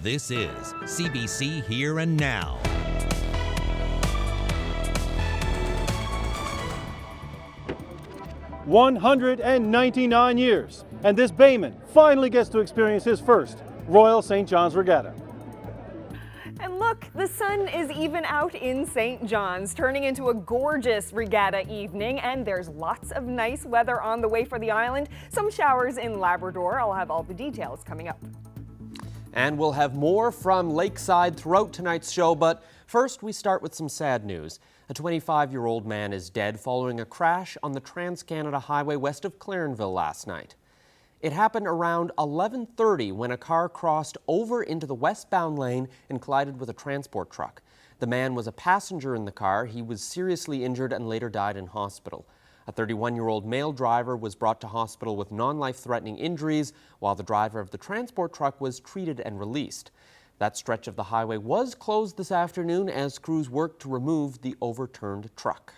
This is CBC Here and Now. "199 years, and this bayman finally gets to experience his first Royal St. John's Regatta. And look, the sun is even out in St. John's, turning into a gorgeous regatta evening, and there's lots of nice weather on the way for the island. Some showers in Labrador. I'll have all the details coming up. And we'll have more from Lakeside throughout tonight's show, but first we start with some sad news. A 25-year-old man is dead following a crash on the Trans-Canada Highway west of Clarenville last night. It happened around 11:30 when a car crossed over into the westbound lane and collided with a transport truck. The man was a passenger in the car. He was seriously injured and later died in hospital. A 31-year-old male driver was brought to hospital with non-life-threatening injuries, while the driver of the transport truck was treated and released. That stretch of the highway was closed this afternoon as crews worked to remove the overturned truck.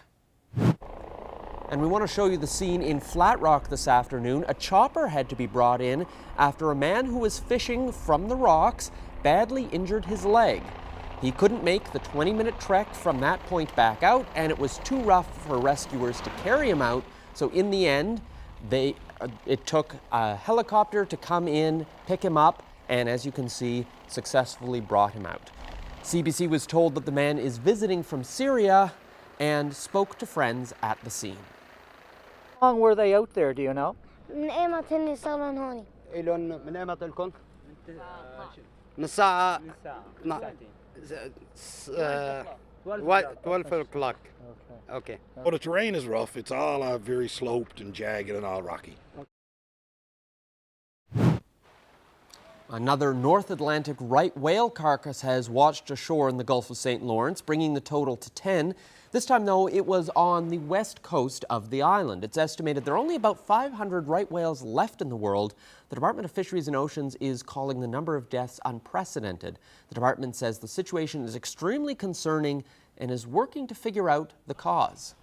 And we want to show you the scene in Flat Rock this afternoon. A chopper had to be brought in after a man who was fishing from the rocks badly injured his leg. He couldn't make the 20-minute trek from that point back out, and it was too rough for rescuers to carry him out. So in the end, it took a helicopter to come in, pick him up, and as you can see, successfully brought him out. CBC was told that the man is visiting from Syria and spoke to friends at the scene. How long were they out there, do you know? من ايمت هني صاروا هون. إلهم من أيمتى لكم؟ من الساعة 12 o'clock. Okay. Well, the terrain is rough. It's all very sloped and jagged and all rocky. Another North Atlantic right whale carcass has washed ashore in the Gulf of St. Lawrence, bringing the total to 10. This time, though, it was on the west coast of the island. It's estimated there are only about 500 right whales left in the world. The Department of Fisheries and Oceans is calling the number of deaths unprecedented. The department says the situation is extremely concerning and is working to figure out the cause.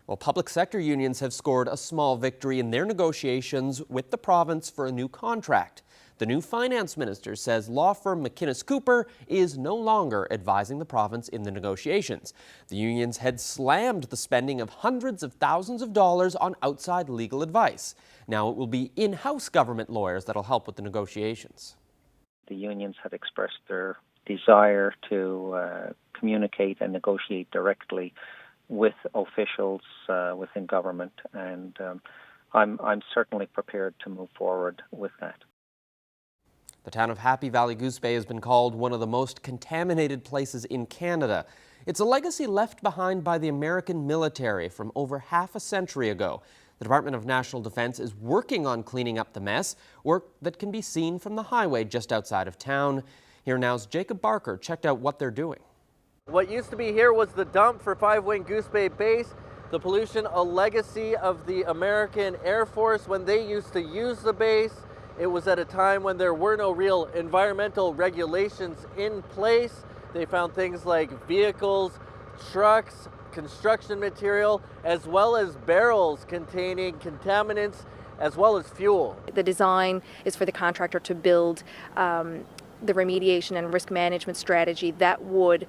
Well, public sector unions have scored a small victory in their negotiations with the province for a new contract. The new finance minister says law firm McInnes Cooper is no longer advising the province in the negotiations. The unions had slammed the spending of hundreds of thousands of dollars on outside legal advice. Now it will be in-house government lawyers that'll help with the negotiations. The unions had expressed their desire to communicate and negotiate directly with officials within government, and I'm certainly prepared to move forward with that. The town of Happy Valley Goose Bay has been called one of the most contaminated places in Canada. It's a legacy left behind by the American military from over half a century ago. The Department of National Defense is working on cleaning up the mess, work that can be seen from the highway just outside of town. Here now's Jacob Barker checked out what they're doing. What used to be here was the dump for 5 Wing Goose Bay Base. The pollution, a legacy of the American Air Force when they used to use the base. It was at a time when there were no real environmental regulations in place. They found things like vehicles, trucks, construction material, as well as barrels containing contaminants, as well as fuel. The design is for the contractor to build the remediation and risk management strategy that would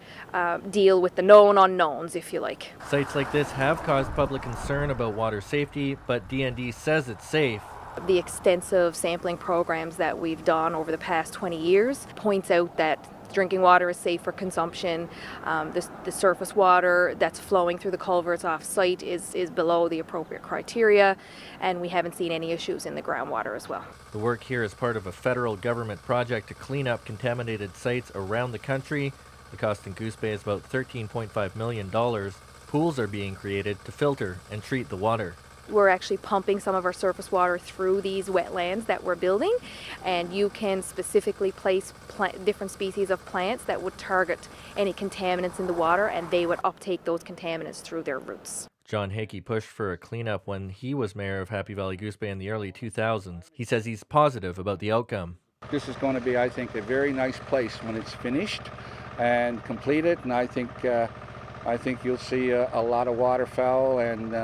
deal with the known unknowns, if you like. Sites like this have caused public concern about water safety, but DND says it's safe. The extensive sampling programs that we've done over the past 20 years points out that drinking water is safe for consumption. The surface water that's flowing through the culverts off-site is below the appropriate criteria, and we haven't seen any issues in the groundwater as well. The work here is part of a federal government project to clean up contaminated sites around the country. The cost in Goose Bay is about $13.5 million. Pools are being created to filter and treat the water. We're actually pumping some of our surface water through these wetlands that we're building, and you can specifically place different species of plants that would target any contaminants in the water, and they would uptake those contaminants through their roots. John Hickey pushed for a cleanup when he was mayor of Happy Valley Goose Bay in the early 2000s. He says he's positive about the outcome. This is going to be, I think, a very nice place when it's finished and completed, and I think you'll see a lot of waterfowl and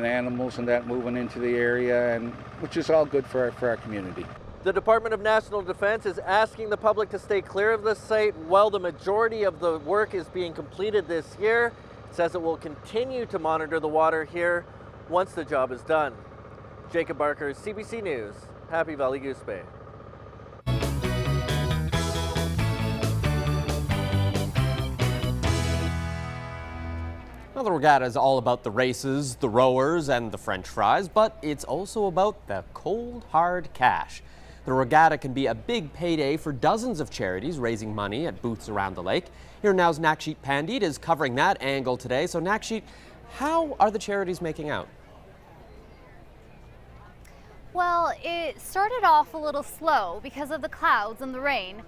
animals and that moving into the area, and which is all good for our community. The Department of National Defense is asking the public to stay clear of this site while the majority of the work is being completed this year. It says it will continue to monitor the water here once the job is done. Jacob Barker, CBC News, Happy Valley Goose Bay. Well, the regatta is all about the races, the rowers, and the French fries, but it's also about the cold, hard cash. The regatta can be a big payday for dozens of charities raising money at booths around the lake. Here Now's Nakshit Pandit is covering that angle today. So Nakshit, how are the charities making out? Well, it started off a little slow because of the clouds and the rain,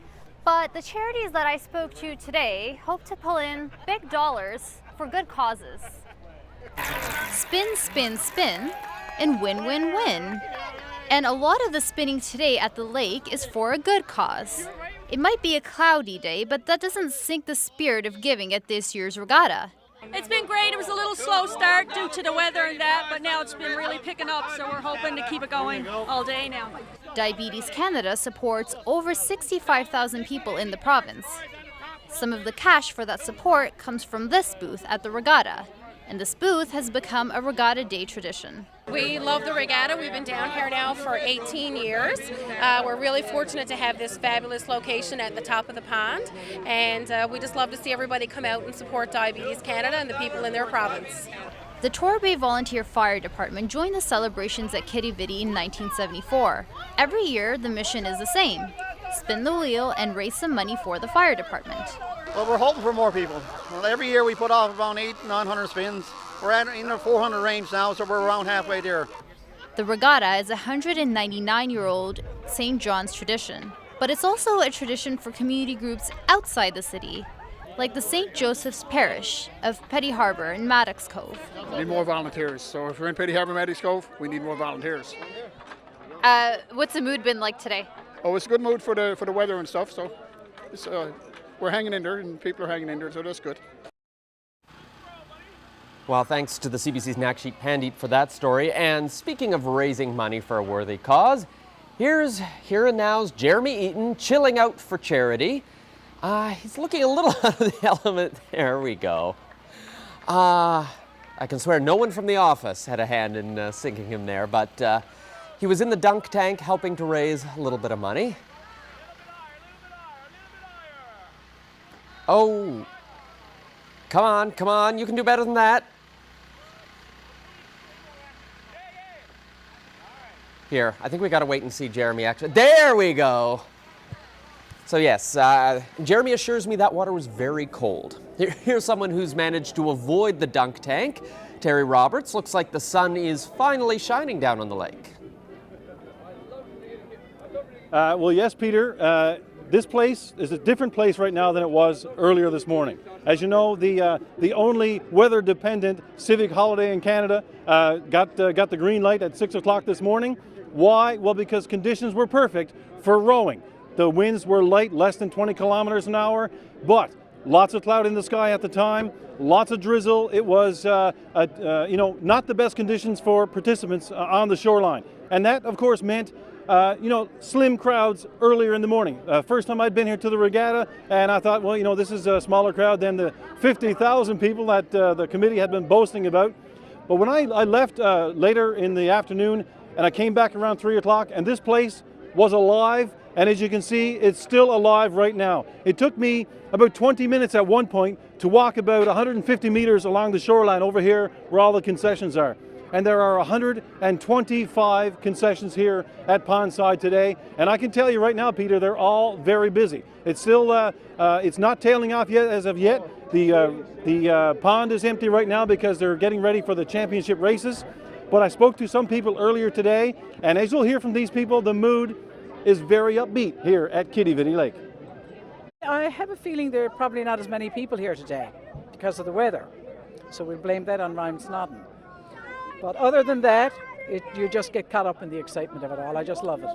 but the charities that I spoke to today hope to pull in big dollars for good causes. Spin, spin, spin, and win, win, win. And a lot of the spinning today at the lake is for a good cause. It might be a cloudy day, but that doesn't sink the spirit of giving at this year's regatta. It's been great. It was a little slow start due to the weather and that, but now it's been really picking up, so we're hoping to keep it going all day now. Diabetes Canada supports over 65,000 people in the province. Some of the cash for that support comes from this booth at the regatta, and this booth has become a regatta day tradition. We love the regatta. We've been down here now for 18 years. We're really fortunate to have this fabulous location at the top of the pond, and we just love to see everybody come out and support Diabetes Canada and the people in their province. The Torbay Volunteer Fire Department joined the celebrations at Kitty-Vitty in 1974. Every year, the mission is the same: spin the wheel and raise some money for the fire department. Well, we're hoping for more people. Well, every year we put off around 800-900 spins. We're at in the 400 range now, so we're around halfway there. The regatta is a 199-year-old St. John's tradition, but it's also a tradition for community groups outside the city, like the St. Joseph's Parish of Petty Harbour and Maddox Cove. We need more volunteers, so if we're in Petty Harbour, Maddox Cove, we need more volunteers. What's the mood been like today? Oh, it's a good mood for the weather and stuff, so it's, we're hanging in there and people are hanging in there, so that's good. Well, thanks to the CBC's Nakshit Pandit for that story. And speaking of raising money for a worthy cause, here's Here and Now's Jeremy Eaton chilling out for charity. He's looking a little out of the element. There we go. I can swear no one from the office had a hand in sinking him there, but he was in the dunk tank helping to raise a little bit of money. Oh, come on, you can do better than that. Here, I think we gotta wait and see Jeremy actually. There we go. So yes, Jeremy assures me that water was very cold. Here's someone who's managed to avoid the dunk tank. Terry Roberts. Looks like the sun is finally shining down on the lake. Well, yes, Peter. This place is a different place right now than it was earlier this morning. As you know, the only weather-dependent civic holiday in Canada got the green light at 6 o'clock this morning. Why? Well, because conditions were perfect for rowing. The winds were light, less than 20 kilometers an hour, but lots of cloud in the sky at the time, lots of drizzle. It was, not the best conditions for participants on the shoreline. And that, of course, meant slim crowds earlier in the morning. First time I'd been here to the regatta, and I thought, well, this is a smaller crowd than the 50,000 people that the committee had been boasting about. But when I left later in the afternoon, and I came back around 3 o'clock, and this place was alive, and as you can see, it's still alive right now. It took me about 20 minutes at one point to walk about 150 meters along the shoreline over here where all the concessions are. And there are 125 concessions here at Pondside today. And I can tell you right now, Peter, they're all very busy. It's still, it's not tailing off yet as of yet. The pond is empty right now because they're getting ready for the championship races. But I spoke to some people earlier today, and as you'll hear from these people, the mood is very upbeat here at Kitty-Vitty Lake. I have a feeling there are probably not as many people here today because of the weather. So we blame that on Snoddon. But other than that, you just get caught up in the excitement of it all. I just love it.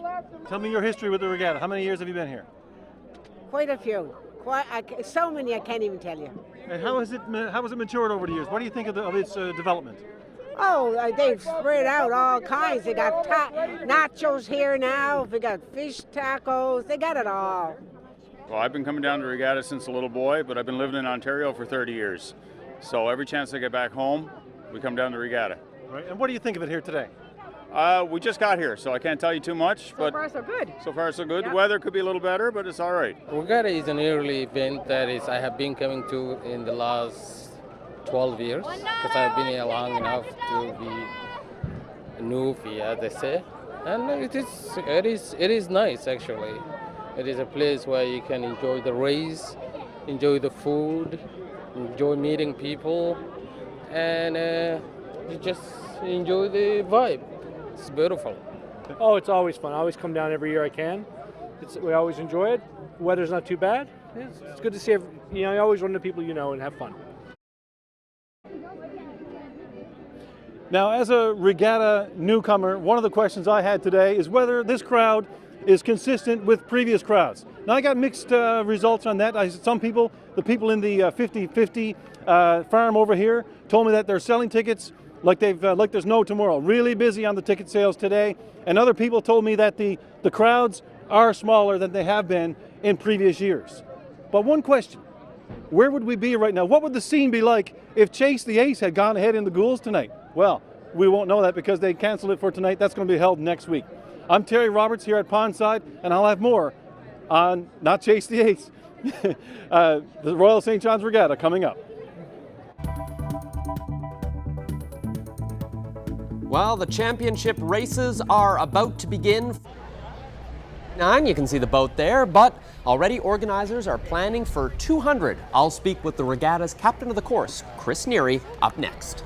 Tell me your history with the regatta. How many years have you been here? Quite a few. So many I can't even tell you. And how has it matured over the years? What do you think of its development? Oh, they've spread out all kinds. They got nachos here now. They got fish tacos. They got it all. Well, I've been coming down to Regatta since a little boy, but I've been living in Ontario for 30 years. So every chance I get back home, we come down to Regatta. Right. And what do you think of it here today? We just got here, so I can't tell you too much. So far, so good. So far, so good. Yep. The weather could be a little better, but it's all right. Regatta is an yearly event that is I have been coming to in the last 12 years because I've been here long enough to be a newbie, as they say. And it is nice, actually. It is a place where you can enjoy the race, enjoy the food, enjoy meeting people, and you just enjoy the vibe. It's beautiful. Oh, it's always fun. I always come down every year I can. We always enjoy it. The weather's not too bad. It's good to see, you always run into people you know and have fun. Now, as a Regatta newcomer, one of the questions I had today is whether this crowd is consistent with previous crowds. Now, I got mixed results on that. Some people, the people in the 50-50 farm over here, told me that they're selling tickets like there's no tomorrow. Really busy on the ticket sales today. And other people told me that the crowds are smaller than they have been in previous years. But one question, where would we be right now? What would the scene be like if Chase the Ace had gone ahead in the Ghouls tonight? Well, we won't know that because they canceled it for tonight. That's going to be held next week. I'm Terry Roberts here at Pondside, and I'll have more on not Chase the Ace, the Royal St. John's Regatta coming up. Well, the championship races are about to begin. And you can see the boat there, but already organizers are planning for 200. I'll speak with the regatta's captain of the course, Chris Neary, up next.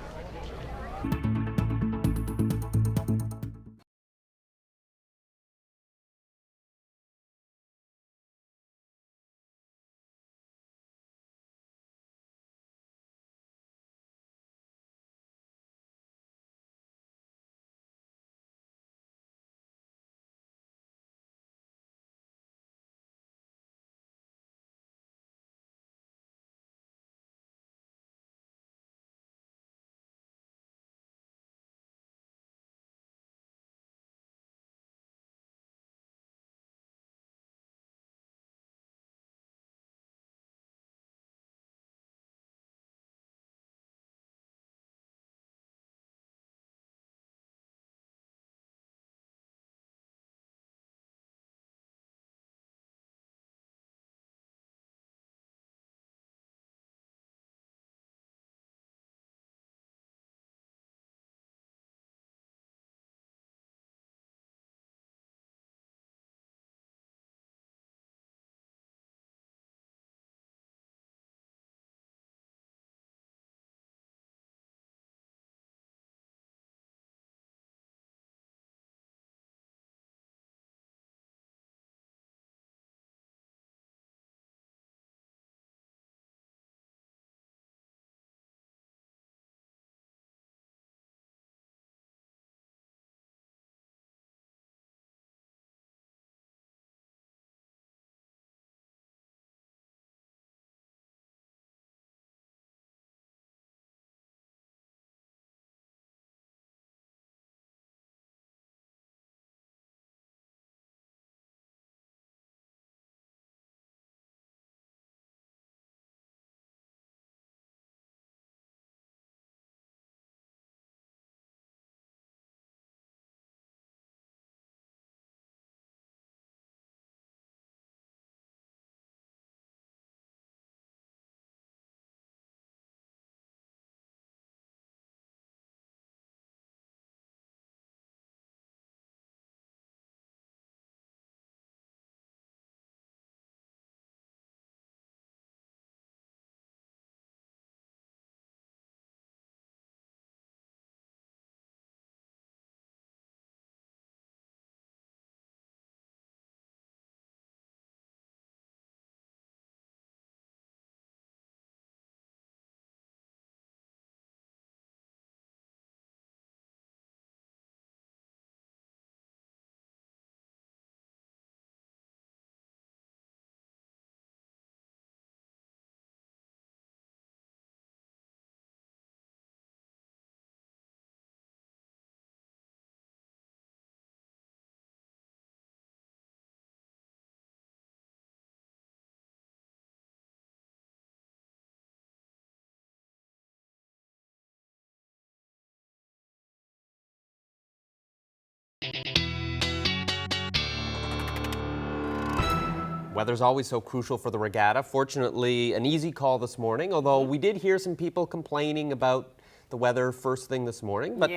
Weather's always so crucial for the regatta. Fortunately, an easy call this morning, although we did hear some people complaining about the weather first thing this morning, but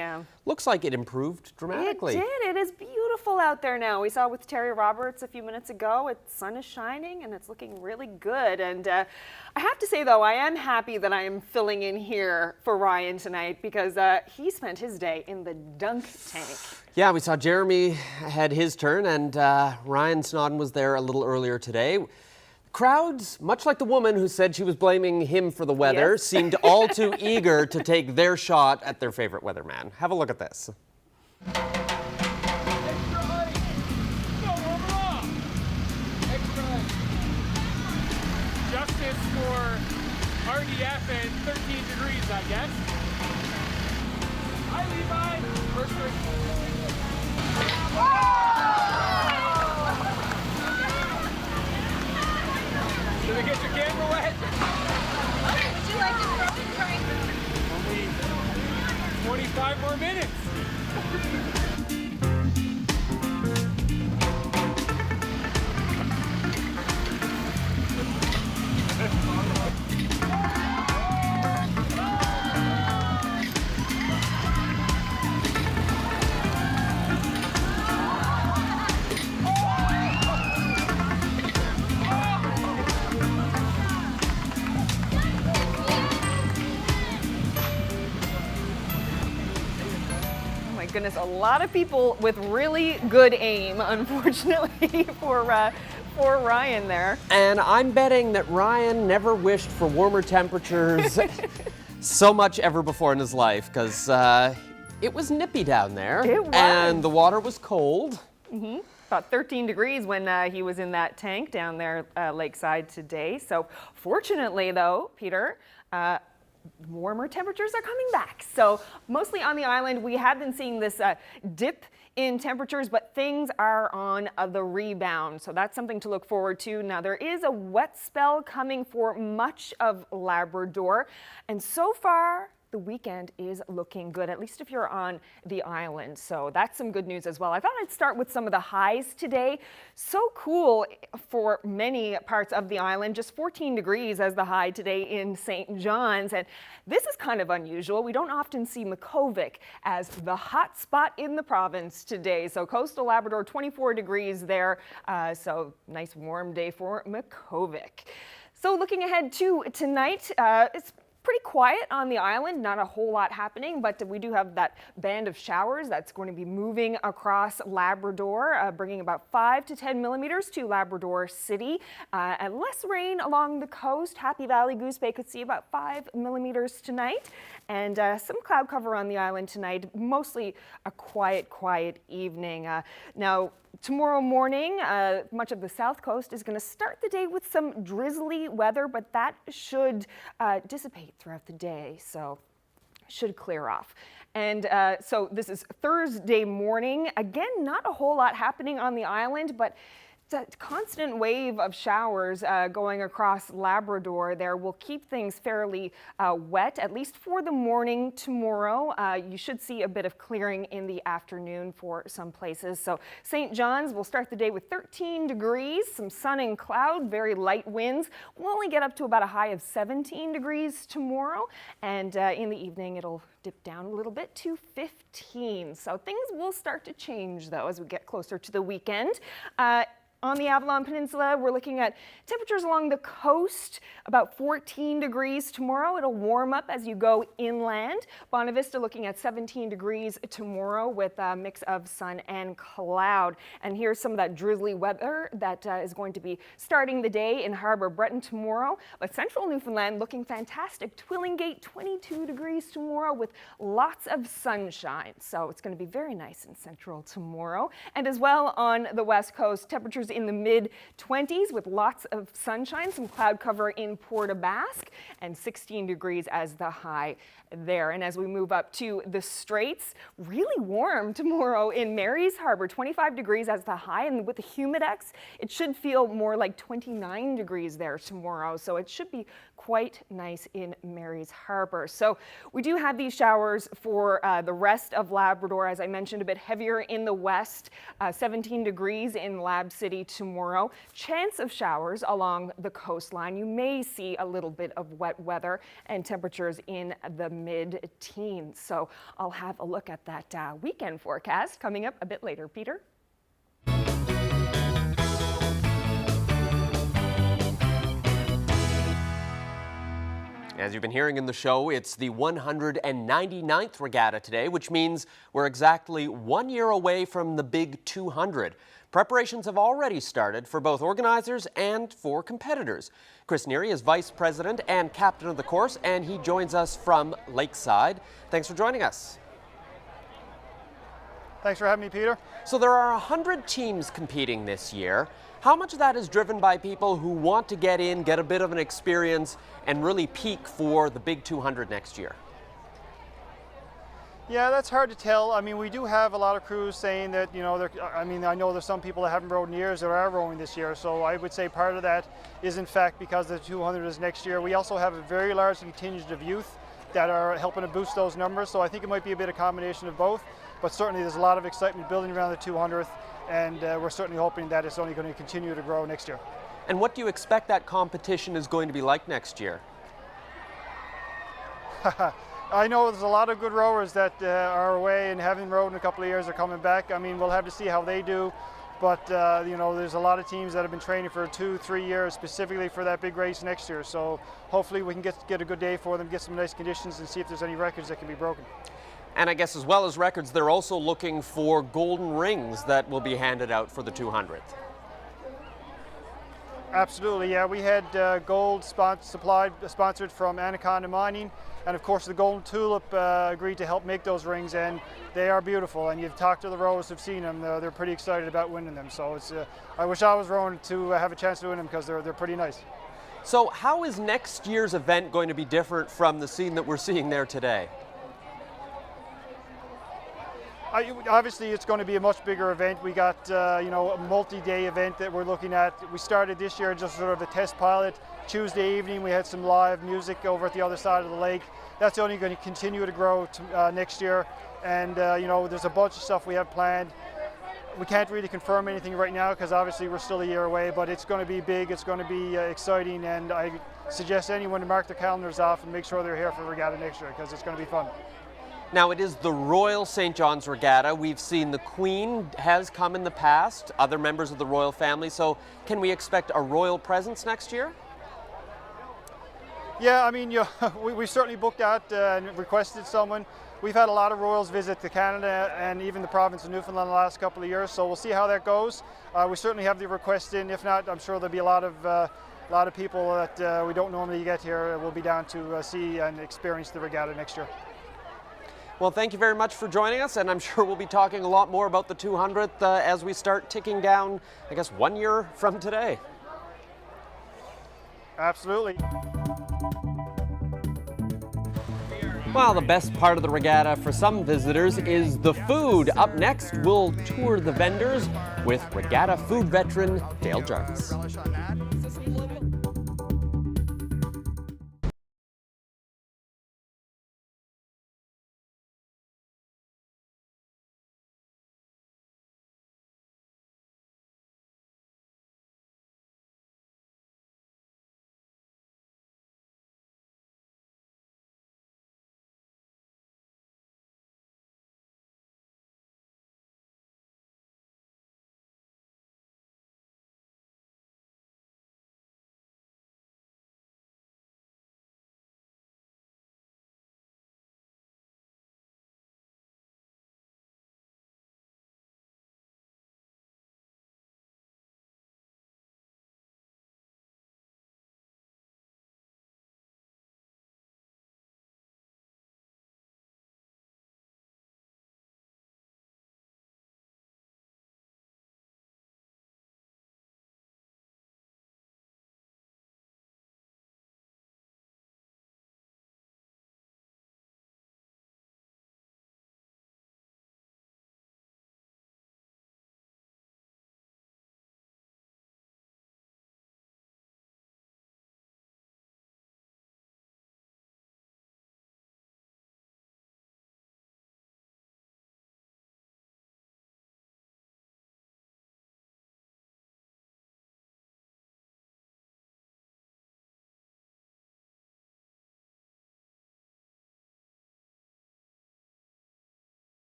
looks like it improved dramatically. It did. It is beautiful out there now. We saw with Terry Roberts a few minutes ago. The sun is shining and it's looking really good. And I have to say, though, I am happy that I am filling in here for Ryan tonight because he spent his day in the dunk tank. Yeah, we saw Jeremy had his turn, and Ryan Snoddon was there a little earlier today. Crowds, much like the woman who said she was blaming him for the weather, seemed all too eager to take their shot at their favorite weatherman. Have a look at this. Justice for RDF and 13 degrees, I guess. Hi, Levi. First Did I get your camera wet? Would you like to throw it during? Only 25 more minutes. Goodness, a lot of people with really good aim, unfortunately, for Ryan there. And I'm betting that Ryan never wished for warmer temperatures so much ever before in his life, because it was nippy down there. It was. And the water was cold. About 13 degrees when he was in that tank down there lakeside today. So fortunately, though, Peter, warmer temperatures are coming back. So mostly on the island, we have been seeing this dip in temperatures, but things are on the rebound. So that's something to look forward to. Now, there is a wet spell coming for much of Labrador. And so far, the weekend is looking good, at least if you're on the island. So that's some good news as well. I thought I'd start with some of the highs today. So cool for many parts of the island, just 14 degrees as the high today in St. John's. And this is kind of unusual. We don't often see Makkovik as the hot spot in the province today. So coastal Labrador, 24 degrees there. So nice warm day for Makkovik. So looking ahead to tonight, it's pretty quiet on the island, not a whole lot happening, but we do have that band of showers that's going to be moving across Labrador, bringing about 5 to 10 millimeters to Labrador City. And less rain along the coast. Happy Valley, Goose Bay could see about 5 millimeters tonight. And some cloud cover on the island tonight, mostly a quiet evening. Now, tomorrow morning, much of the south coast is going to start the day with some drizzly weather, but that should dissipate throughout the day, so should clear off. And so this is Thursday morning. Again, not a whole lot happening on the island, but a constant wave of showers going across Labrador there will keep things fairly wet, at least for the morning tomorrow. You should see a bit of clearing in the afternoon for some places. So St. John's will start the day with 13 degrees, some sun and cloud, very light winds. We'll only get up to about a high of 17 degrees tomorrow. And in the evening, it'll dip down a little bit to 15. So things will start to change, though, as we get closer to the weekend. On the Avalon Peninsula, we're looking at temperatures along the coast, about 14 degrees tomorrow. It'll warm up as you go inland. Bonavista looking at 17 degrees tomorrow with a mix of sun and cloud. And here's some of that drizzly weather that is going to be starting the day in Harbour Breton tomorrow. But central Newfoundland looking fantastic. Twillingate, 22 degrees tomorrow with lots of sunshine. So it's going to be very nice in central tomorrow. And as well on the west coast, temperatures in the mid-20s with lots of sunshine, some cloud cover in Port aux Basques, and 16 degrees as the high there. And as we move up to the Straits, really warm tomorrow in Mary's Harbour, 25 degrees as the high, and with the humidex, it should feel more like 29 degrees there tomorrow. So it should be quite nice in Mary's Harbour. So we do have these showers for the rest of Labrador, as I mentioned, a bit heavier in the west, 17 degrees in Lab City cloudy tomorrow. Chance of showers along the coastline. You may see a little bit of wet weather and temperatures in the mid-teens. So I'll have a look at that weekend forecast coming up a bit later. Peter? As you've been hearing in the show, it's the 199th regatta today, which means we're exactly 1 year away from the big 200. Preparations have already started for both organizers and for competitors. Chris Neary is vice president and captain of the course, and he joins us from Lakeside. Thanks for joining us. Thanks for having me, Peter. So there are 100 teams competing this year. How much of that is driven by people who want to get in, get a bit of an experience, and really peak for the big 200 next year? Yeah, that's hard to tell. I mean, we do have a lot of crews saying that, you know, I know there's some people that haven't rowed in years that are rowing this year. So I would say part of that is in fact because the 200 is next year. We also have a very large contingent of youth that are helping to boost those numbers. So I think it might be a bit of combination of both. But certainly there's a lot of excitement building around the 200th. And we're certainly hoping that it's only going to continue to grow next year. And what do you expect that competition is going to be like next year? I know there's a lot of good rowers that are away and haven't rowed in a couple of years are coming back. I mean, we'll have to see how they do. But, you know, there's a lot of teams that have been training for 2-3 years specifically for that big race next year. So hopefully we can get a good day for them, get some nice conditions, and see if there's any records that can be broken. And I guess as well as records, they're also looking for golden rings that will be handed out for the 200th. Absolutely, yeah. We had gold sponsored from Anaconda Mining, and of course the Golden Tulip agreed to help make those rings, and they are beautiful. And you've talked to the rowers who've seen them; they're pretty excited about winning them. So it's I wish I was rowing to have a chance to win them because they're pretty nice. So how is next year's event going to be different from the scene that we're seeing there today? Obviously, it's going to be a much bigger event. We got you know, a multi-day event that we're looking at. We started this year just sort of a test pilot. Tuesday evening, we had some live music over at the other side of the lake. That's only going to continue to grow next year. And you know, there's a bunch of stuff we have planned. We can't really confirm anything right now because obviously we're still a year away. But it's going to be big. It's going to be exciting, and I suggest anyone to mark their calendars off and make sure they're here for Regatta next year because it's going to be fun. Now, it is the Royal St. John's Regatta. We've seen the Queen has come in the past, other members of the royal family. So can we expect a royal presence next year? Yeah, I mean, we certainly booked out and requested someone. We've had a lot of royals visit to Canada and even the province of Newfoundland the last couple of years. So we'll see how that goes. We certainly have the request in. If not, I'm sure there'll be a lot of people that we don't normally get here will be down to see and experience the regatta next year. Well, thank you very much for joining us, and I'm sure we'll be talking a lot more about the 200th as we start ticking down, I guess, 1 year from today. Absolutely. Well, the best part of the regatta for some visitors is the food. Up next, we'll tour the vendors with regatta food veteran Dale Jarvis.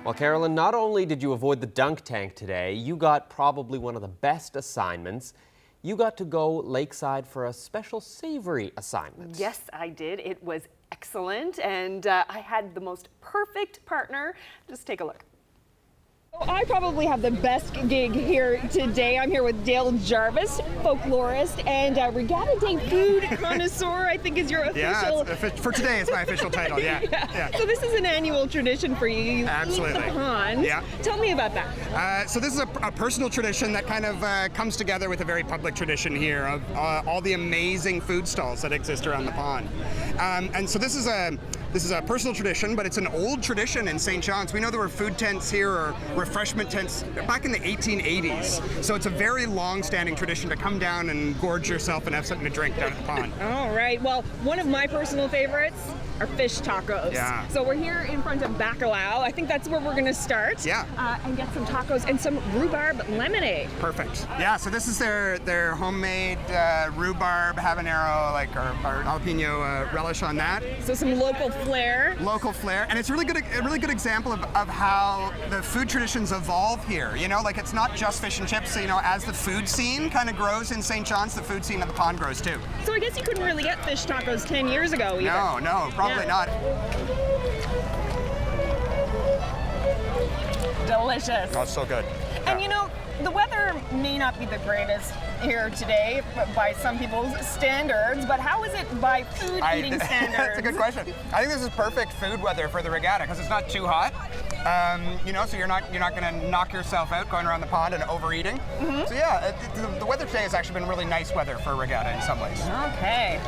Well, Carolyn, not only did you avoid the dunk tank today, you got probably one of the best assignments. You got to go lakeside for a special savory assignment. Yes, I did. It was excellent, and I had the most perfect partner. Just take a look. I probably have the best gig here today. I'm here with Dale Jarvis, folklorist, and Regatta Day food connoisseur, I think is your official... Yeah, for today it's my official title, yeah. So this is an annual tradition for you. You Absolutely. eat the pond. Yeah. Tell me about that. So this is a personal tradition that kind of comes together with a very public tradition here of all the amazing food stalls that exist around the pond. And so this is a personal tradition, but it's an old tradition in St. John's. We know there were food tents here or refreshment tents back in the 1880s. So it's a very long-standing tradition to come down and gorge yourself and have something to drink down at the pond. All right. Well, one of my personal favorites are fish tacos. Yeah. So we're here in front of Bacalao. I think that's where we're going to start. Yeah. And get some tacos and some rhubarb lemonade. Perfect. Yeah, so this is their homemade rhubarb habanero, like our jalapeno relish on that. So some local flair. Local flair, and it's a really good example of how the food traditions evolve here. You know, like it's not just fish and chips. So, you know, as the food scene kind of grows in St. John's, the food scene of the pond grows too. So I guess you couldn't really get fish tacos 10 years ago either. No, probably not. Delicious. Oh, it's so good. And you know, the weather may not be the greatest here today by some people's standards, but how is it by food eating standards? That's a good question. I think this is perfect food weather for the regatta because it's not too hot. You know, so you're not going to knock yourself out going around the pond and overeating. So yeah, the weather today has actually been really nice weather for regatta in some ways. Okay,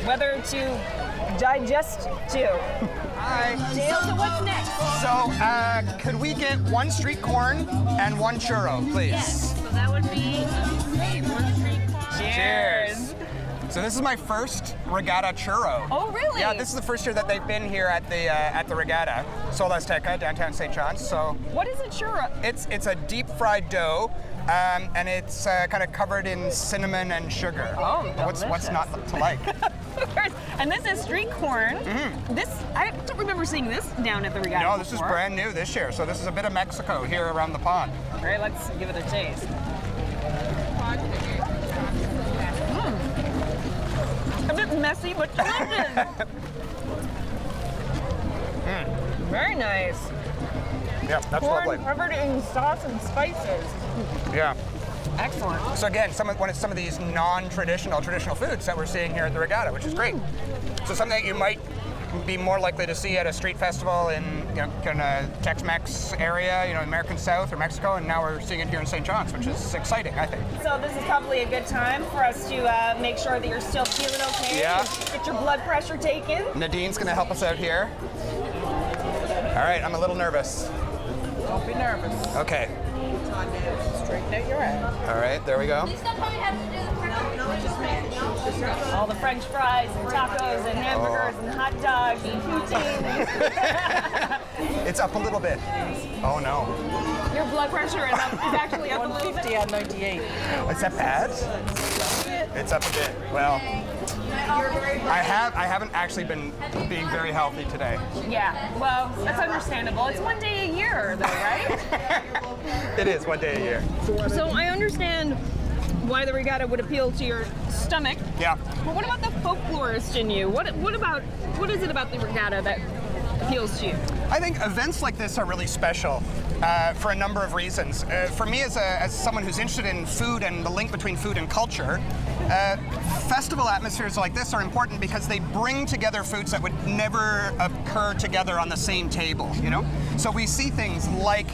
weather to digest to. Hi. Dale, so what's next? So could we get one street corn and one churro, please? Yes. So that would be one street corn. Cheers. So this is my first regatta churro. Oh, really? Yeah, this is the first year that they've been here at the regatta, Sol Azteca, downtown St. John's. So what is a churro? It's a deep fried dough, and it's kind of covered in cinnamon and sugar. Oh, what's not to like? And this is street corn. This I don't remember seeing this down at the regatta. No, this is brand new this year. So this is a bit of Mexico here around the pond. All right, let's give it a taste. A bit messy, but delicious. Very nice. Yeah, that's corn lovely. Covered in sauce and spices. Yeah. Excellent. So again, some of these non-traditional traditional foods that we're seeing here at the regatta, which is great. So something that you might be more likely to see at a street festival in kind of Tex-Mex area, American South or Mexico, and now we're seeing it here in St. John's, which is exciting, I think. So this is probably a good time for us to make sure that you're still feeling okay. Yeah. Get your blood pressure taken. Nadine's going to help us out here. All right, I'm a little nervous. Don't be nervous. Okay. Straighten out your head. All right, there we go. All the French fries and tacos and hamburgers and hot dogs and poutine. It's up a little bit. Oh no. Your blood pressure is actually up a little bit. 150 on 98. Is that bad? It's up a bit. Well, I haven't actually been being very healthy today. Yeah, well, that's understandable. It's one day a year, though, right? It is one day a year. So I understand why the regatta would appeal to your stomach. Yeah. But what about the folklorist in you? What is it about the regatta that appeals to you? I think events like this are really special for a number of reasons. For me, as someone who's interested in food and the link between food and culture, festival atmospheres like this are important because they bring together foods that would never occur together on the same table, So we see things like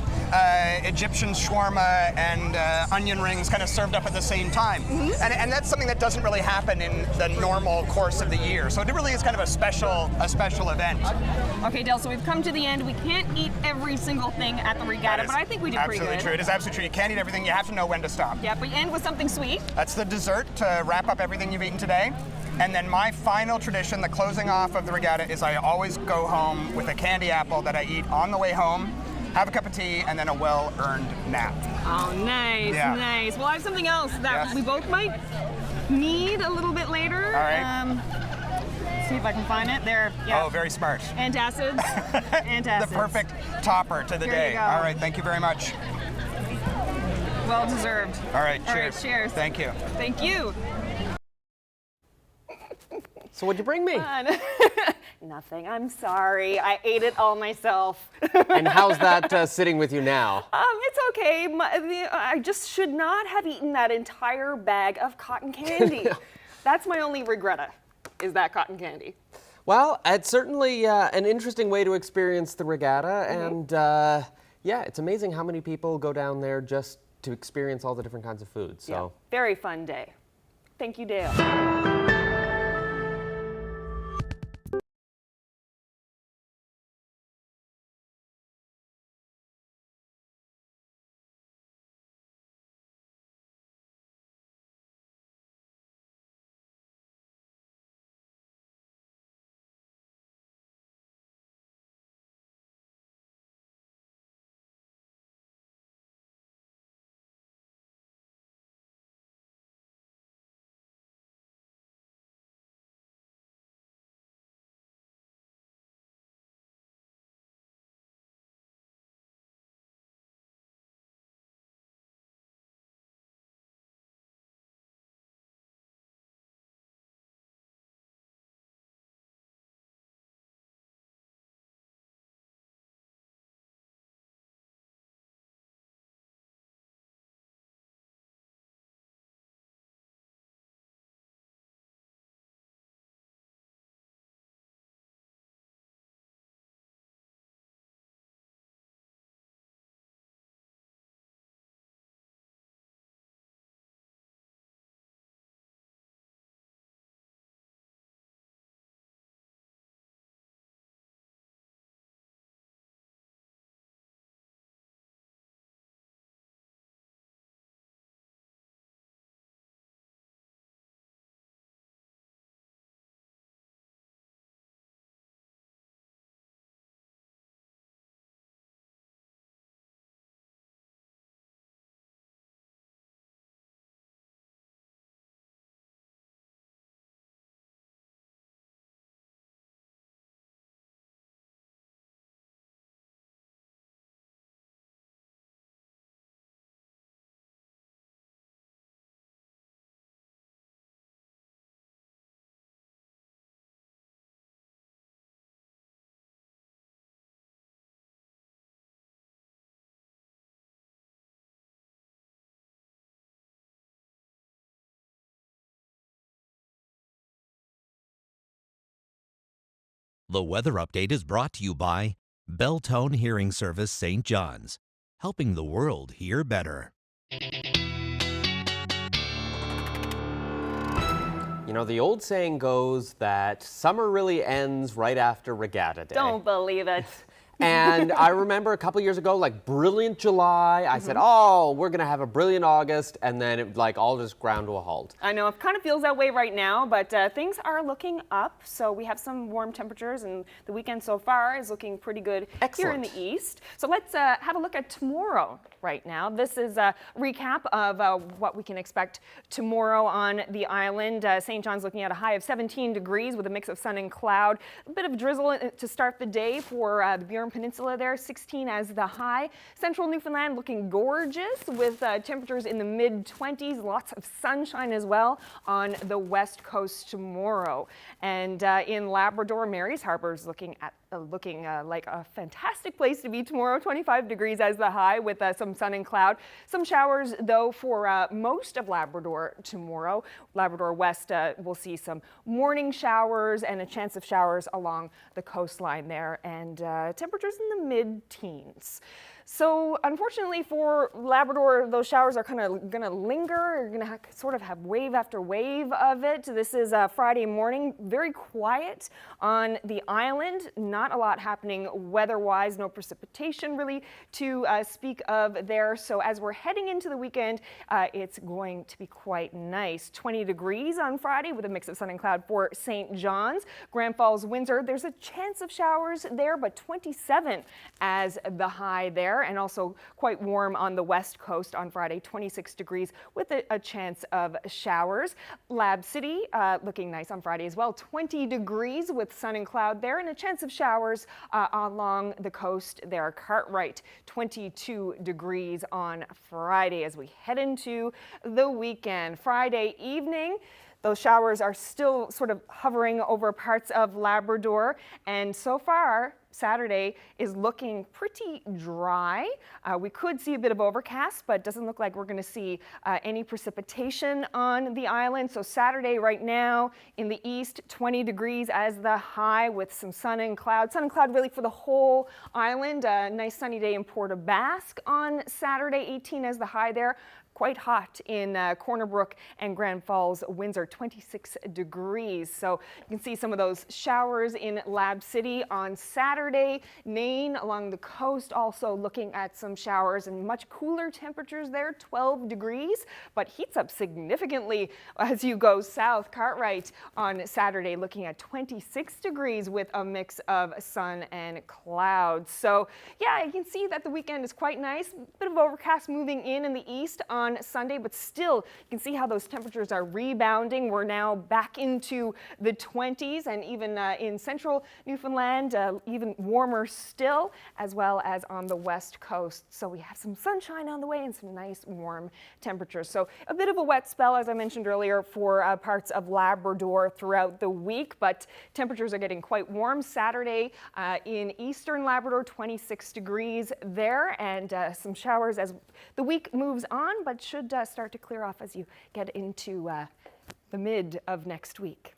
Egyptian shawarma and onion rings kind of served up at the same time. And that's something that doesn't really happen in the normal course of the year. So it really is kind of a special event. Okay, Del, so we've come to the end. We can't eat every single thing at the regatta, but I think we did pretty good. Absolutely true. It is absolutely true. You can't eat everything. You have to know when to stop. Yeah, we end with something sweet. That's the dessert to wrap up everything you've eaten today. And then my final tradition, the closing off of the regatta, is I always go home with a candy apple that I eat on the way home, have a cup of tea, and then a well-earned nap. Oh, nice, nice. Well, I have something else that we both might need a little bit later. All right. see if I can find it. There. Yeah. Oh, very smart. Antacids. Antacids. The perfect topper to the Here day. you go. All right, thank you very much. Well deserved. All right, cheers. All right, cheers. Thank you. Thank you. So what'd you bring me? Nothing. I'm sorry. I ate it all myself. And how's that sitting with you now? It's okay. I just should not have eaten that entire bag of cotton candy. That's my only regretta, is that cotton candy. Well, it's certainly an interesting way to experience the regatta, and yeah, it's amazing how many people go down there just to experience all the different kinds of food. So yeah, very fun day. Thank you, Dale. The weather update is brought to you by Belltone Hearing Service St. John's, helping the world hear better. You know, the old saying goes that summer really ends right after Regatta Day. Don't believe it. And I remember a couple years ago, like brilliant July, I said, oh, we're going to have a brilliant August, and then it like all just ground to a halt. I know it kind of feels that way right now, but things are looking up. So we have some warm temperatures, and the weekend so far is looking pretty good here in the east. So let's have a look at tomorrow right now. This is a recap of what we can expect tomorrow on the island. St. John's looking at a high of 17 degrees with a mix of sun and cloud. A bit of drizzle to start the day for the Burin Peninsula there, 16 as the high. Central Newfoundland looking gorgeous with temperatures in the mid-20s, lots of sunshine as well on the west coast tomorrow. And in Labrador, Mary's Harbour is looking like a fantastic place to be tomorrow, 25 degrees as the high with some sun and cloud. Some showers though for most of Labrador tomorrow. Labrador West will see some morning showers and a chance of showers along the coastline there, and temperatures in the mid-teens. So unfortunately for Labrador, those showers are kind of going to linger. You're going to sort of have wave after wave of it. This is Friday morning, very quiet on the island. Not a lot happening weather-wise, no precipitation really to speak of there. So as we're heading into the weekend, it's going to be quite nice. 20 degrees on Friday with a mix of sun and cloud for St. John's. Grand Falls, Windsor, there's a chance of showers there, but 27 as the high there. there, and also quite warm on the west coast on Friday, 26 degrees with a chance of showers. Lab City looking nice on Friday as well, 20 degrees with sun and cloud there, and a chance of showers along the coast there. Cartwright, 22 degrees on Friday as we head into the weekend. Friday evening, those showers are still sort of hovering over parts of Labrador, and so far Saturday is looking pretty dry. We could see a bit of overcast, but doesn't look like we're going to see any precipitation on the island. So Saturday right now in the east, 20 degrees as the high with some sun and cloud. Sun and cloud really for the whole island. A nice sunny day in Port aux Basques on Saturday, 18 as the high there. Quite hot in Corner Brook and Grand Falls, Windsor, 26 degrees. So you can see some of those showers in Lab City on Saturday. Nain along the coast also looking at some showers and much cooler temperatures there, 12 degrees, but heats up significantly as you go south. Cartwright on Saturday looking at 26 degrees with a mix of sun and clouds. So yeah, you can see that the weekend is quite nice. Bit of overcast moving in the east on Sunday, but still you can see how those temperatures are rebounding. We're now back into the 20s, and even in central Newfoundland, even warmer still, as well as on the west coast. So we have some sunshine on the way and some nice warm temperatures. So a bit of a wet spell, as I mentioned earlier, for parts of Labrador throughout the week, but temperatures are getting quite warm. Saturday in eastern Labrador, 26 degrees there, and some showers as the week moves on, but should start to clear off as you get into the mid of next week.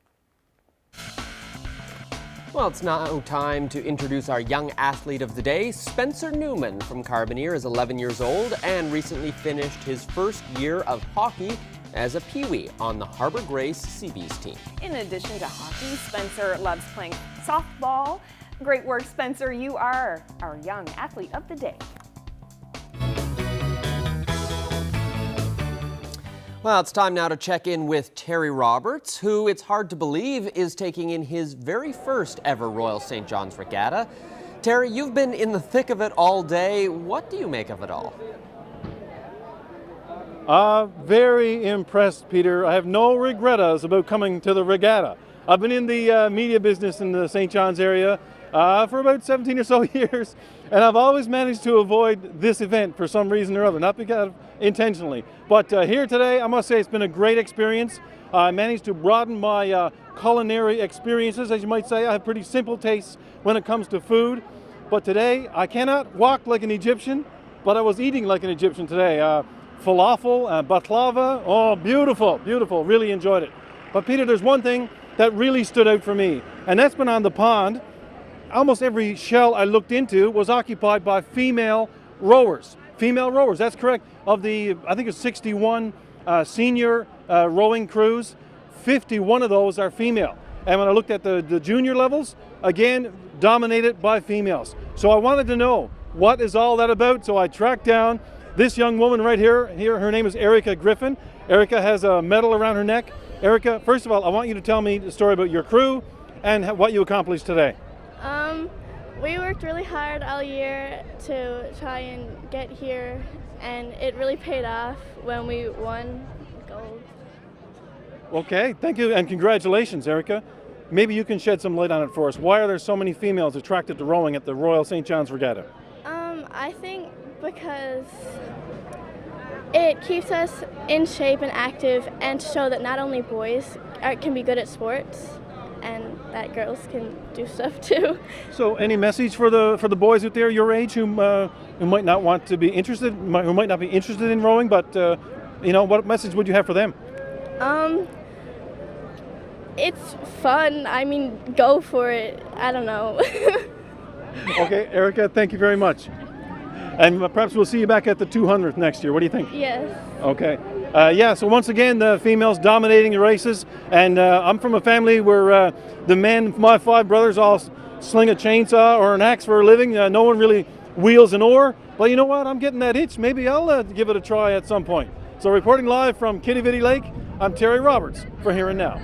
Well, it's now time to introduce our young athlete of the day. Spencer Newman from Carbonear is 11 years old and recently finished his first year of hockey as a peewee on the Harbour Grace Seabees team. In addition to hockey, Spencer loves playing softball. Great work, Spencer. You are our young athlete of the day. Well, it's time now to check in with Terry Roberts, who, it's hard to believe, is taking in his very first ever Royal St. John's Regatta. Terry, you've been in the thick of it all day. What do you make of it all? Very impressed, Peter. I have no regrettas about coming to the regatta. I've been in the media business in the St. John's area for about 17 or so years, and I've always managed to avoid this event for some reason or other, not because intentionally. But here today, I must say it's been a great experience. I managed to broaden my culinary experiences, as you might say. I have pretty simple tastes when it comes to food, but today I cannot walk like an Egyptian, but I was eating like an Egyptian today. Falafel, baklava, oh, beautiful, beautiful, really enjoyed it. But Peter, there's one thing that really stood out for me, and that's been on the pond. Almost every shell I looked into was occupied by female rowers. Female rowers, that's correct. Of the, I think it's 61 senior rowing crews, 51 of those are female. And when I looked at the junior levels, again, dominated by females. So I wanted to know, what is all that about? So I tracked down this young woman right here. Her name is Erica Griffin. Erica has a medal around her neck. Erica, first of all, I want you to tell me the story about your crew and what you accomplished today. We worked really hard all year to try and get here, and it really paid off when we won gold. Okay, thank you, and congratulations, Erica. Maybe you can shed some light on it for us. Why are there so many females attracted to rowing at the Royal St. John's Regatta? I think because it keeps us in shape and active, and to show that not only boys can be good at sports, and that girls can do stuff too. So, any message for the boys out there your age who might not want to be interested, who might not be interested in rowing, but you know, what message would you have for them? It's fun. I mean, go for it. I don't know. Okay, Erica, thank you very much. And perhaps we'll see you back at the 200th next year. What do you think? Yes. Okay. Yeah, so once again, the females dominating the races. And I'm from a family where the men, my 5 brothers, all sling a chainsaw or an axe for a living. No one really wields an oar. But you know what? I'm getting that itch. Maybe I'll give it a try at some point. So reporting live from Kitty Vitty Lake, I'm Terry Roberts for Here and Now.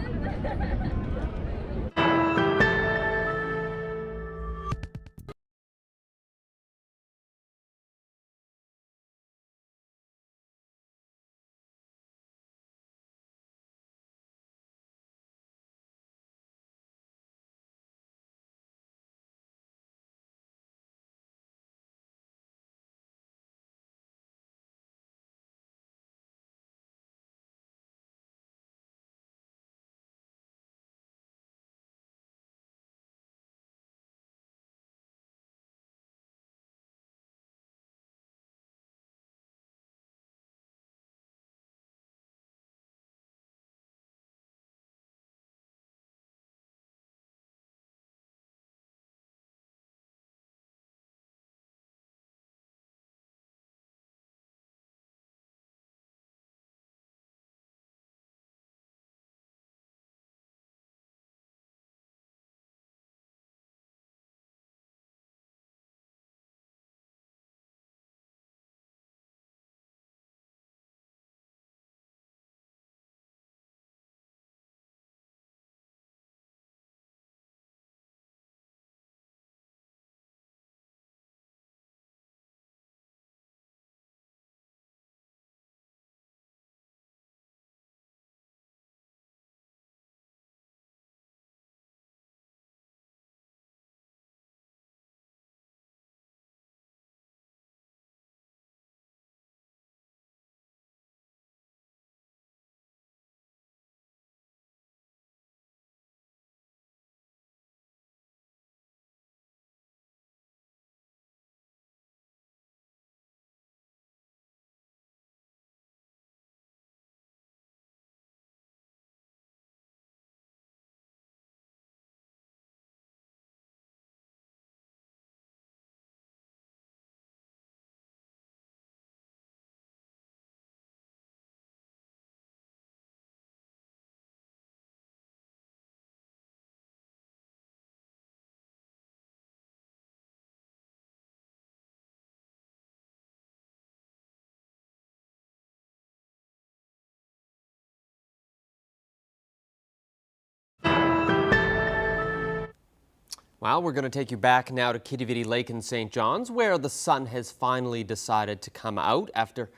Well, we're going to take you back now to Kitty Lake in St. John's, where the sun has finally decided to come out after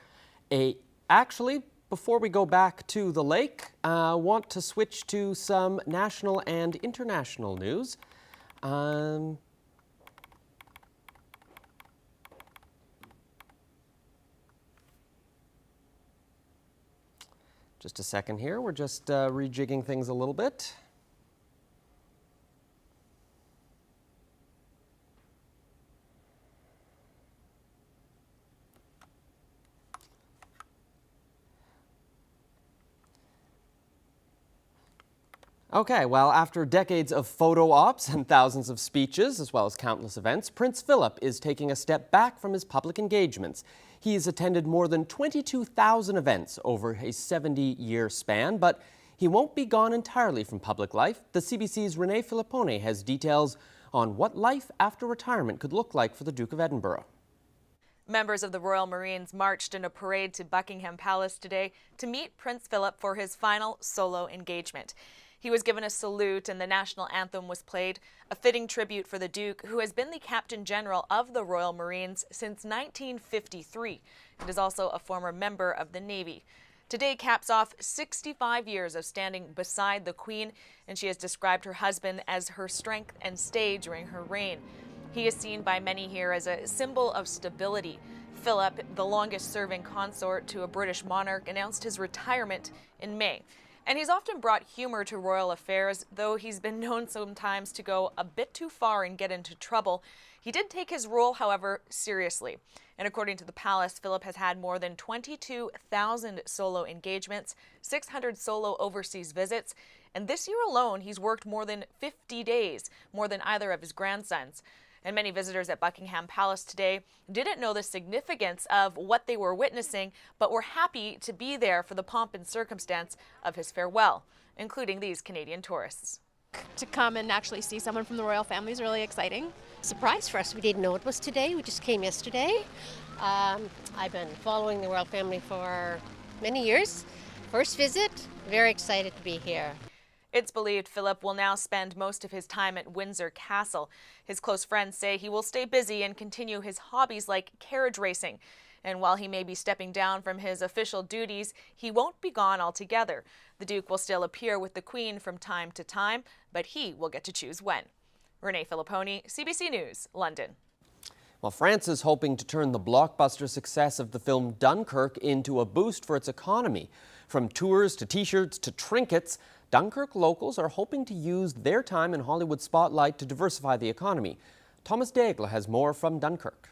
Actually, before we go back to the lake, I want to switch to some national and international news. Just a second here. We're just rejigging things a little bit. Okay, well, after decades of photo ops and thousands of speeches, as well as countless events, Prince Philip is taking a step back from his public engagements. He has attended more than 22,000 events over a 70-year span, but he won't be gone entirely from public life. The CBC's Renee Filippone has details on what life after retirement could look like for the Duke of Edinburgh. Members of the Royal Marines marched in a parade to Buckingham Palace today to meet Prince Philip for his final solo engagement. He was given a salute and the national anthem was played, a fitting tribute for the Duke, who has been the Captain General of the Royal Marines since 1953 and is also a former member of the Navy. Today caps off 65 years of standing beside the Queen, and she has described her husband as her strength and stay during her reign. He is seen by many here as a symbol of stability. Philip, the longest-serving consort to a British monarch, announced his retirement in May. And he's often brought humor to royal affairs, though he's been known sometimes to go a bit too far and get into trouble. He did take his role, however, seriously. And according to the palace, Philip has had more than 22,000 solo engagements, 600 solo overseas visits, and this year alone, he's worked more than 50 days, more than either of his grandsons. And many visitors at Buckingham Palace today didn't know the significance of what they were witnessing, but were happy to be there for the pomp and circumstance of his farewell, including these Canadian tourists. To come and actually see someone from the royal family is really exciting. Surprise for us. We didn't know it was today. We just came yesterday. I've been following the royal family for many years. First visit, very excited to be here. It's believed Philip will now spend most of his time at Windsor Castle. His close friends say he will stay busy and continue his hobbies like carriage racing. And while he may be stepping down from his official duties, he won't be gone altogether. The Duke will still appear with the Queen from time to time, but he will get to choose when. Renee Filippone, CBC News, London. Well, France is hoping to turn the blockbuster success of the film Dunkirk into a boost for its economy. From tours to T-shirts to trinkets, Dunkirk locals are hoping to use their time in Hollywood spotlight to diversify the economy. Thomas Daigle has more from Dunkirk.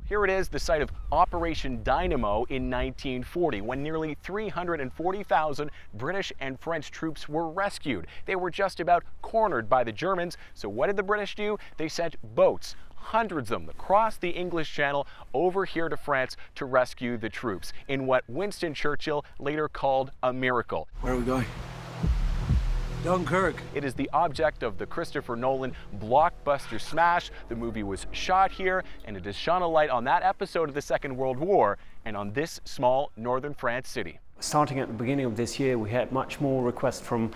Here it is, the site of Operation Dynamo in 1940, when nearly 340,000 British and French troops were rescued. They were just about cornered by the Germans, so what did the British do? They sent boats, hundreds of them, across the English Channel over here to France to rescue the troops, in what Winston Churchill later called a miracle. Where are we going? Dunkirk. It is the object of the Christopher Nolan blockbuster smash. The movie was shot here, and it has shone a light on that episode of the Second World War and on this small northern France city. Starting at the beginning of this year, we had much more requests from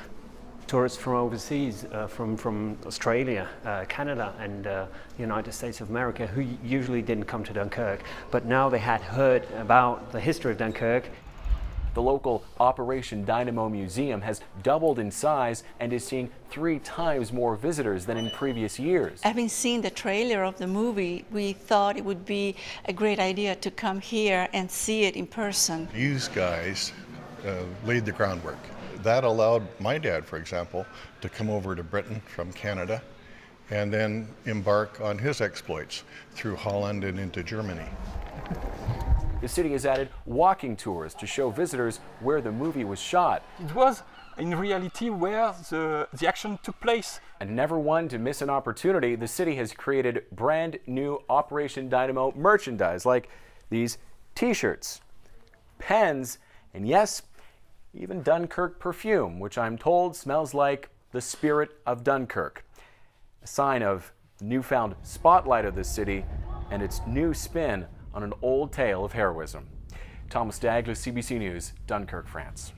tourists from overseas, from Australia, Canada and the United States of America, who usually didn't come to Dunkirk, but now they had heard about the history of Dunkirk. The local Operation Dynamo Museum has doubled in size and is seeing 3 times more visitors than in previous years. Having seen the trailer of the movie, we thought it would be a great idea to come here and see it in person. These guys laid the groundwork. That allowed my dad, for example, to come over to Britain from Canada and then embark on his exploits through Holland and into Germany. The city has added walking tours to show visitors where the movie was shot. It was in reality where the action took place. And never one to miss an opportunity, the city has created brand new Operation Dynamo merchandise like these t-shirts, pens, and yes, even Dunkirk perfume, which I'm told smells like the spirit of Dunkirk. A sign of the newfound spotlight of the city and its new spin on an old tale of heroism. Thomas Daigle, CBC News, Dunkirk, France.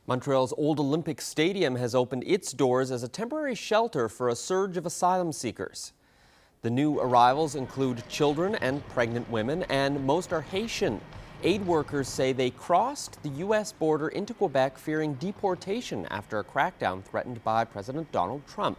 Montreal's old Olympic Stadium has opened its doors as a temporary shelter for a surge of asylum seekers. The new arrivals include children and pregnant women, and most are Haitian. Aid workers say they crossed the U.S. border into Quebec fearing deportation after a crackdown threatened by President Donald Trump.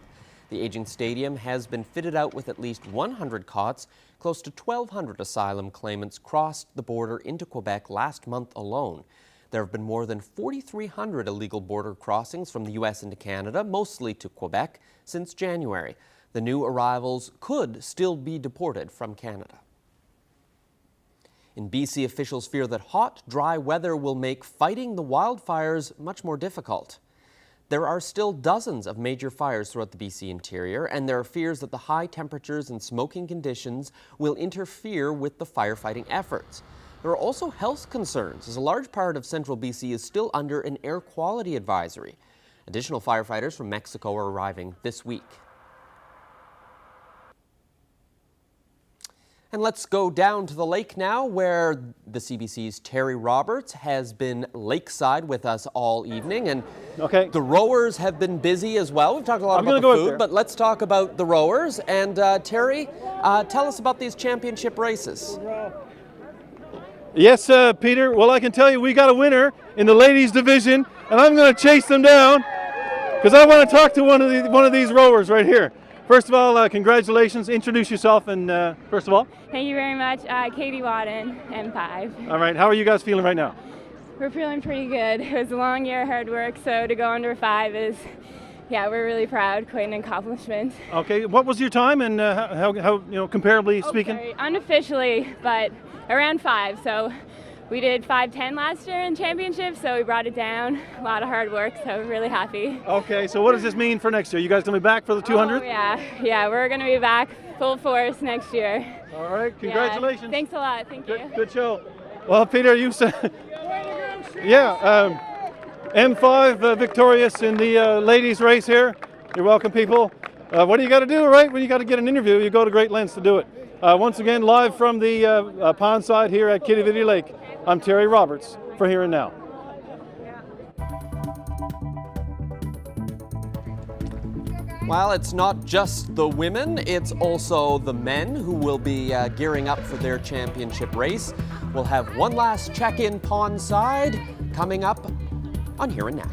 The aging stadium has been fitted out with at least 100 cots. Close to 1,200 asylum claimants crossed the border into Quebec last month alone. There have been more than 4,300 illegal border crossings from the U.S. into Canada, mostly to Quebec, since January. The new arrivals could still be deported from Canada. In BC, officials fear that hot, dry weather will make fighting the wildfires much more difficult. There are still dozens of major fires throughout the BC interior, and there are fears that the high temperatures and smoking conditions will interfere with the firefighting efforts. There are also health concerns, as a large part of central BC is still under an air quality advisory. Additional firefighters from Mexico are arriving this week. And let's go down to the lake now, where the CBC's Terry Roberts has been lakeside with us all evening. And the rowers have been busy as well. We've talked a lot about the food, but let's talk about the rowers. And Terry, tell us about these championship races. Yes, Peter. Well, I can tell you we got a winner in the ladies division, and I'm going to chase them down because I want to talk to one of these rowers right here. First of all, congratulations. Introduce yourself, and first of all. Thank you very much. Katie Wadden, M5. All right. How are you guys feeling right now? We're feeling pretty good. It was a long year of hard work, so to go under 5 is, yeah, we're really proud. Quite an accomplishment. Okay. What was your time, and how comparably speaking? Sorry, unofficially, but around 5. So we did 5:10 last year in championships, so we brought it down. A lot of hard work, so we're really happy. Okay, so what does this mean for next year? You guys going to be back for the 200? Oh, yeah, we're going to be back full force next year. All right, congratulations. Yeah, thanks a lot, thank you. Good show. Well, Peter, you said, M5 victorious in the ladies race here. You're welcome, people. What do you got to do, right? When you got to get an interview, you go to great lengths to do it. Once again, live from the pond side here at Kitty Lake, I'm Terry Roberts for Here and Now. Well, it's not just the women, it's also the men who will be gearing up for their championship race. We'll have one last check-in pond side coming up on Here and Now.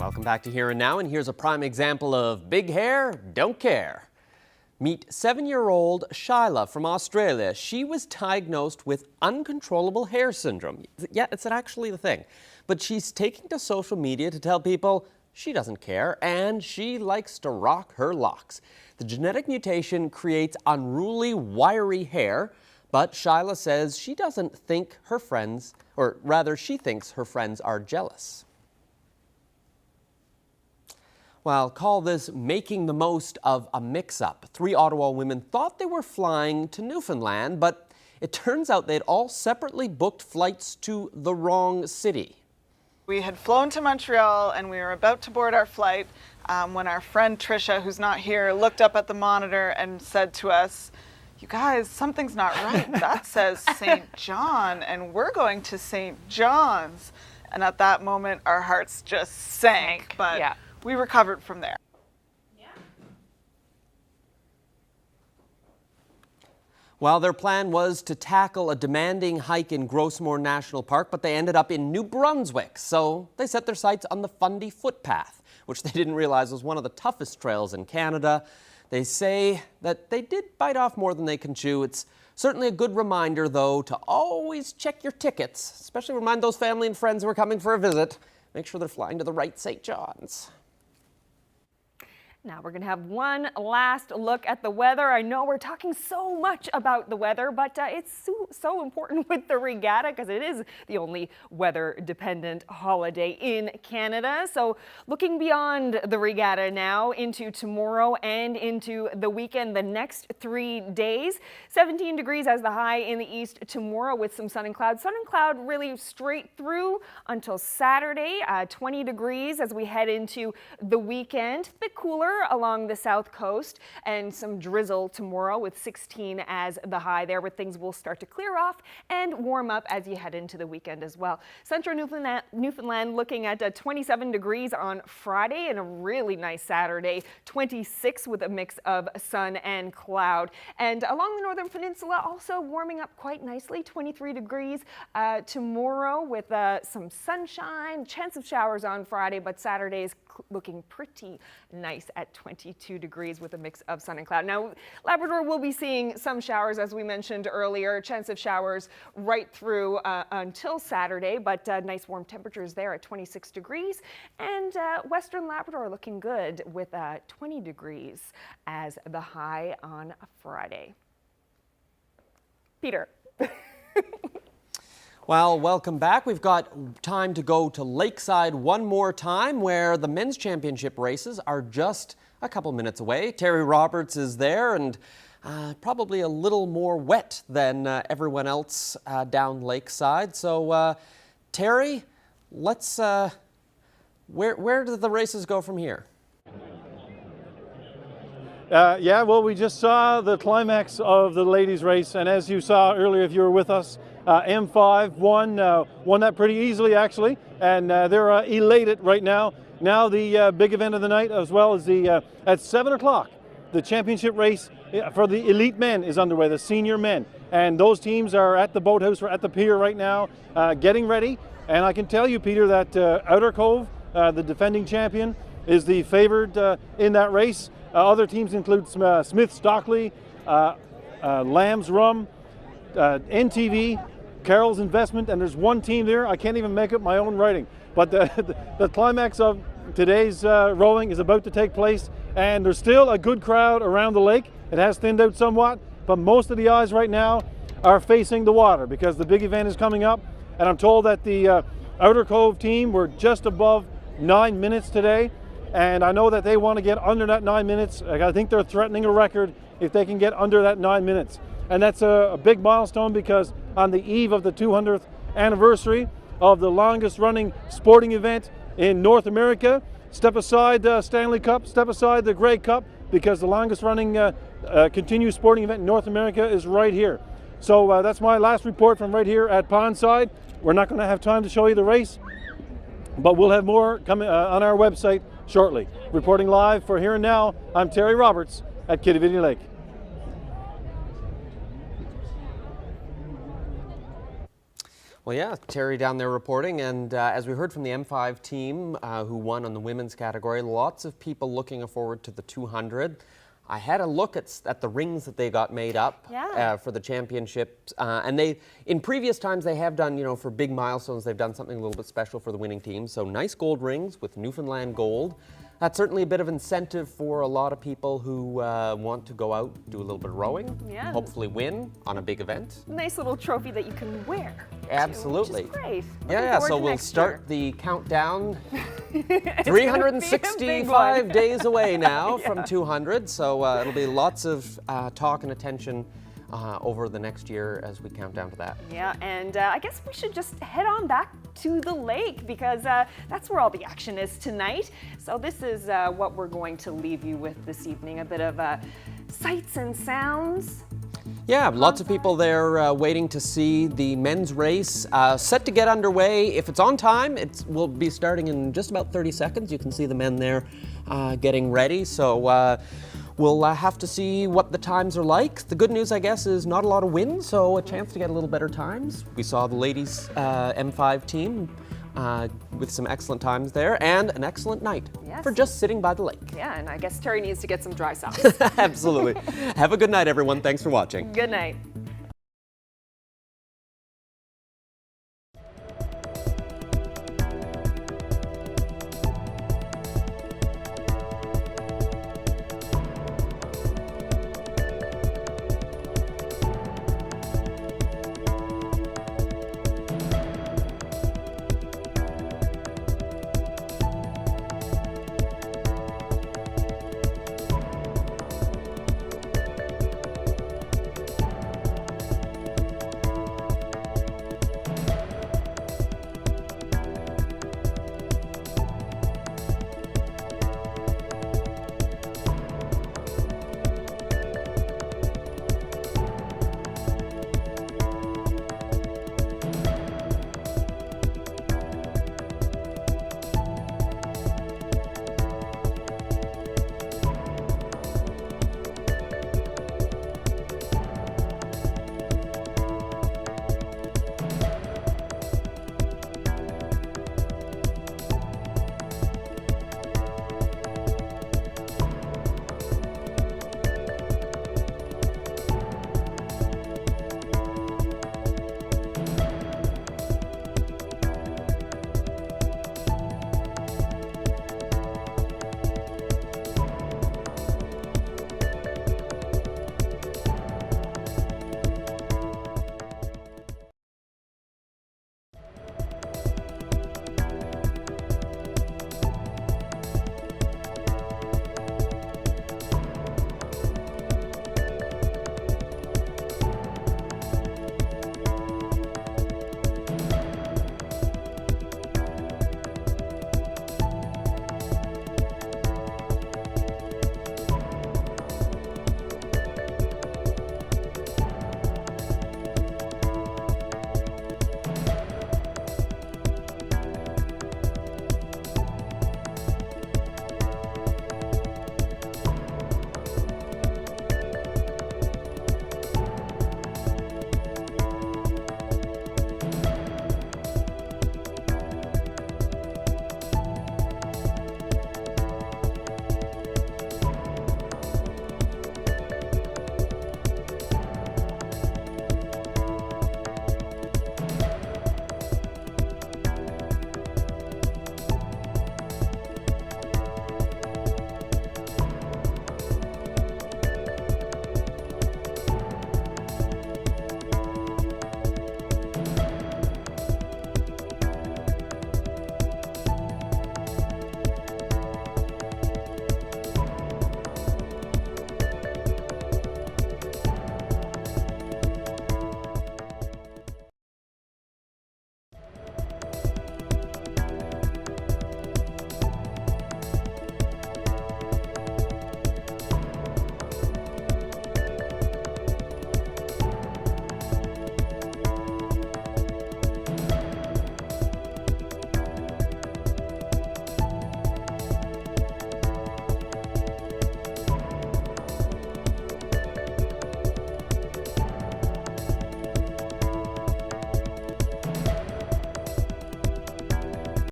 Welcome back to Here and Now, and here's a prime example of big hair, don't care. Meet 7-year-old Shyla from Australia. She was diagnosed with uncontrollable hair syndrome. Yeah, it's actually the thing. But she's taking to social media to tell people she doesn't care and she likes to rock her locks. The genetic mutation creates unruly, wiry hair, but Shyla says she doesn't think her friends, or rather she thinks her friends are jealous. Well, call this making the most of a mix-up. 3 Ottawa women thought they were flying to Newfoundland, but it turns out they'd all separately booked flights to the wrong city. We had flown to Montreal and we were about to board our flight when our friend Trisha, who's not here, looked up at the monitor and said to us, "You guys, something's not right. That says St. John and we're going to St. John's." And at that moment, our hearts just sank, but yeah, we recovered from there. Well, their plan was to tackle a demanding hike in Grossmore National Park, but they ended up in New Brunswick. So they set their sights on the Fundy footpath, which they didn't realize was one of the toughest trails in Canada. They say that they did bite off more than they can chew. It's certainly a good reminder, though, to always check your tickets, especially remind those family and friends who are coming for a visit. Make sure they're flying to the right St. John's. Now we're going to have one last look at the weather. I know we're talking so much about the weather, but it's so important with the regatta because it is the only weather-dependent holiday in Canada. So looking beyond the regatta now into tomorrow and into the weekend, the next 3 days. 17 degrees as the high in the east tomorrow with some sun and cloud. Sun and cloud really straight through until Saturday. 20 degrees as we head into the weekend. A bit cooler along the south coast and some drizzle tomorrow with 16 as the high there, where things will start to clear off and warm up as you head into the weekend as well. Central Newfoundland looking at 27 degrees on Friday and a really nice Saturday, 26 with a mix of sun and cloud. And along the northern peninsula also warming up quite nicely, 23 degrees tomorrow with some sunshine, chance of showers on Friday, but Saturday is looking pretty nice at 22 degrees with a mix of sun and cloud. Now, Labrador will be seeing some showers, as we mentioned earlier, chance of showers right through until Saturday, but nice warm temperatures there at 26 degrees. And Western Labrador looking good with 20 degrees as the high on Friday. Peter. Well, welcome back. We've got time to go to Lakeside one more time, where the men's championship races are just a couple minutes away. Terry Roberts is there and probably a little more wet than everyone else down Lakeside. So, Terry, let's, where do the races go from here? Yeah, well, we just saw the climax of the ladies' race, and as you saw earlier, if you were with us, M5 won that pretty easily, actually, and they're elated right now. Now the big event of the night, as well as the at 7 o'clock, the championship race for the elite men is underway, the senior men, and those teams are at the boathouse or at the pier right now, getting ready. And I can tell you, Peter, that Outer Cove, the defending champion, is the favored in that race. Other teams include Smith Stockley, Lamb's Rum, NTV, Carol's Investment, and there's one team there, I can't even make up my own writing. But the climax of today's rowing is about to take place, and there's still a good crowd around the lake. It has thinned out somewhat, but most of the eyes right now are facing the water because the big event is coming up. And I'm told that the Outer Cove team were just above 9 minutes today. And I know that they want to get under that 9 minutes. I think they're threatening a record if they can get under that 9 minutes. And that's a big milestone because on the eve of the 200th anniversary of the longest running sporting event in North America, step aside the Stanley Cup, step aside the Grey Cup, because the longest running continuous sporting event in North America is right here. So that's my last report from right here at Pondside. We're not going to have time to show you the race, but we'll have more coming on our website shortly. Reporting live for Here and Now, I'm Terry Roberts at Kittaviddy Lake. Well, yeah, Terry down there reporting, and as we heard from the M5 team who won on the women's category, lots of people looking forward to the 200. I had a look at the rings that they got made up for the championships, and in previous times they have done, for big milestones, they've done something a little bit special for the winning team. So nice gold rings with Newfoundland gold. That's certainly a bit of incentive for a lot of people who want to go out, do a little bit of rowing, hopefully win on a big event. Nice little trophy that you can wear. Absolutely. Which is great. Yeah, so we'll start the countdown. 365 days away now from 200, so it'll be lots of talk and attention over the next year as we count down to that. Yeah, and I guess we should just head on back to the lake because that's where all the action is tonight. So this is what we're going to leave you with this evening, a bit of sights and sounds. Yeah, lots of people there waiting to see the men's race set to get underway. If it's on time, will be starting in just about 30 seconds. You can see the men there getting ready. So we'll have to see what the times are like. The good news, I guess, is not a lot of wind, so a chance to get a little better times. We saw the ladies' M5 team with some excellent times there and an excellent night for just sitting by the lake. Yeah, and I guess Terry needs to get some dry socks. Absolutely. Have a good night, everyone. Thanks for watching. Good night.